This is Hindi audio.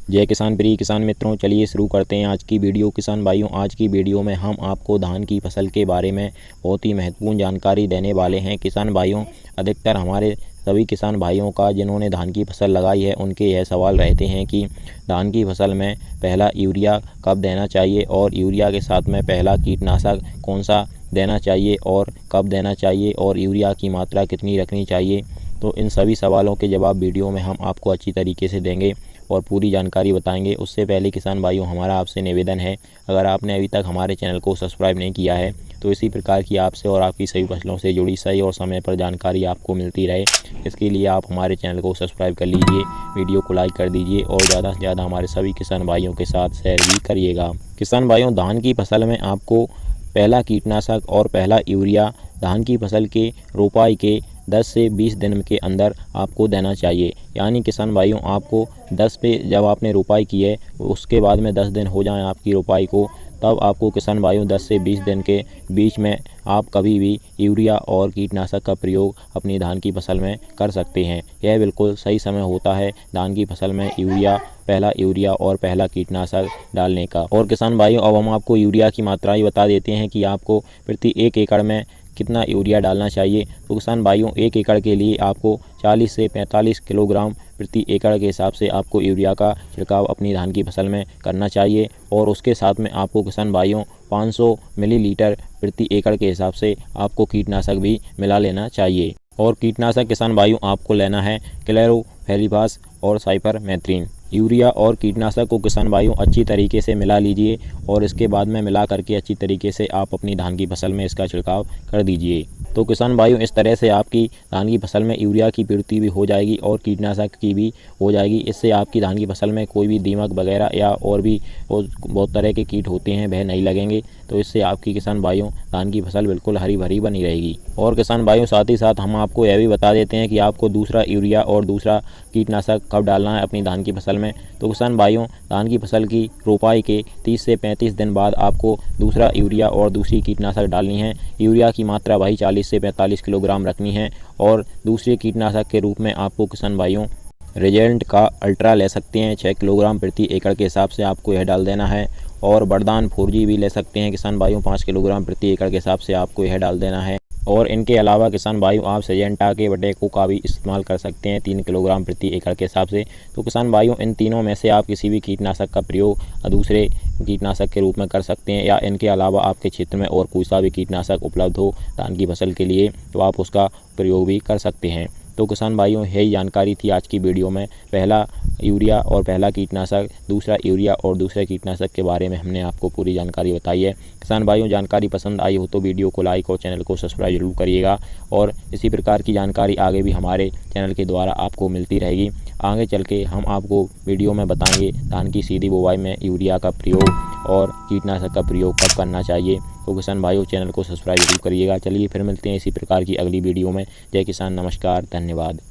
जय किसान प्रिय किसान मित्रों, चलिए शुरू करते हैं आज की वीडियो। किसान भाइयों, आज की वीडियो में हम आपको धान की फसल के बारे में बहुत ही महत्वपूर्ण जानकारी देने वाले हैं। किसान भाइयों, अधिकतर हमारे सभी किसान भाइयों का जिन्होंने धान की फसल लगाई है उनके यह सवाल रहते हैं कि धान की फसल में पहला यूरिया कब देना चाहिए और यूरिया के साथ में पहला कीटनाशक कौन सा देना चाहिए और कब देना चाहिए और यूरिया की मात्रा कितनी रखनी चाहिए। तो इन सभी सवालों के जवाब वीडियो में हम आपको अच्छी तरीके से देंगे और पूरी जानकारी बताएंगे। उससे पहले किसान भाइयों, हमारा आपसे निवेदन है, अगर आपने अभी तक हमारे चैनल को सब्सक्राइब नहीं किया है तो इसी प्रकार की आपसे और आपकी सभी फसलों से जुड़ी सही और समय पर जानकारी आपको मिलती रहे, इसके लिए आप हमारे चैनल को सब्सक्राइब कर लीजिए, वीडियो को लाइक कर दीजिए और ज़्यादा से ज़्यादा हमारे सभी किसान भाइयों के साथ शेयर भी करिएगा। किसान भाइयों, धान की फसल में आपको पहला कीटनाशक और पहला यूरिया धान की फसल के रोपाई के 10 से 20 दिन के अंदर आपको देना चाहिए। यानी किसान भाइयों, आपको 10 पे जब आपने रोपाई की है उसके बाद में 10 दिन हो जाएं आपकी रोपाई को, तब आपको किसान भाइयों 10 से 20 दिन के बीच में आप कभी भी यूरिया और कीटनाशक का प्रयोग अपनी धान की फसल में कर सकते हैं। यह बिल्कुल सही समय होता है धान की फसल में पहला यूरिया और पहला कीटनाशक डालने का। और किसान भाइयों, अब हम आपको यूरिया की मात्रा ही बता देते हैं कि आपको प्रति 1 एकड़ में कितना यूरिया डालना चाहिए। तो किसान भाइयों, 1 एकड़ के लिए आपको 40 से 45 किलोग्राम प्रति एकड़ के हिसाब से आपको यूरिया का छिड़काव अपनी धान की फसल में करना चाहिए। और उसके साथ में आपको किसान भाइयों 500 मिलीलीटर प्रति एकड़ के हिसाब से आपको कीटनाशक भी मिला लेना चाहिए। और कीटनाशक किसान भाइयों आपको लेना है क्लोरोफेलिफास और साइपरमेथ्रिन। यूरिया और कीटनाशक को किसान भाइयों अच्छी तरीके से मिला लीजिए और इसके बाद में मिला करके अच्छी तरीके से आप अपनी धान की फसल में इसका छिड़काव कर दीजिए। तो किसान भाइयों, इस तरह से आपकी धान की फसल में यूरिया की पूर्ति भी हो जाएगी और कीटनाशक की भी हो जाएगी। इससे आपकी धान की फसल में कोई भी दीमक वगैरह या और भी बहुत तरह के कीट होते हैं वह नहीं लगेंगे। तो इससे आपकी किसान भाइयों धान की फसल बिल्कुल हरी भरी बनी रहेगी। और किसान भाइयों, साथ ही साथ हम आपको यह भी बता देते हैं कि आपको दूसरा यूरिया और दूसरा कीटनाशक कब डालना है अपनी धान की फसल में। तो किसान भाइयों, धान की फसल की रोपाई के 30 से 35 दिन बाद आपको दूसरा यूरिया और दूसरी कीटनाशक डालनी है। यूरिया की मात्रा भाई 40 से 45 किलोग्राम रखनी है और दूसरे कीटनाशक के रूप में आपको किसान भाइयों रेजेंट का अल्ट्रा ले सकते हैं, 6 किलोग्राम प्रति एकड़ के हिसाब से आपको यह डाल देना है। और वरदान 4G भी ले सकते हैं किसान भाइयों, 5 किलोग्राम प्रति एकड़ के हिसाब से आपको यह डाल देना है। और इनके अलावा किसान भाइयों, आप सिजेंटा के बटेको का भी इस्तेमाल कर सकते हैं 3 किलोग्राम प्रति एकड़ के हिसाब से। तो किसान भाइयों, इन तीनों में से आप किसी भी कीटनाशक का प्रयोग दूसरे कीटनाशक के रूप में कर सकते हैं, या इनके अलावा आपके क्षेत्र में और कोई सा भी कीटनाशक उपलब्ध हो धान की फसल के लिए तो आप उसका प्रयोग भी कर सकते हैं। तो किसान भाइयों, यही जानकारी थी आज की वीडियो में। पहला यूरिया और पहला कीटनाशक, दूसरा यूरिया और दूसरे कीटनाशक के बारे में हमने आपको पूरी जानकारी बताई है। किसान भाइयों, जानकारी पसंद आई हो तो वीडियो को लाइक और चैनल को सब्सक्राइब जरूर करिएगा। और इसी प्रकार की जानकारी आगे भी हमारे चैनल के द्वारा आपको मिलती रहेगी। आगे चल के हम आपको वीडियो में बताएंगे धान की सीधी बुवाई में यूरिया का प्रयोग और कीटनाशक का प्रयोग कब करना चाहिए। तो किसान भाइयों, चैनल को सब्सक्राइब जरूर करिएगा। चलिए फिर मिलते हैं इसी प्रकार की अगली वीडियो में। जय किसान, नमस्कार, धन्यवाद।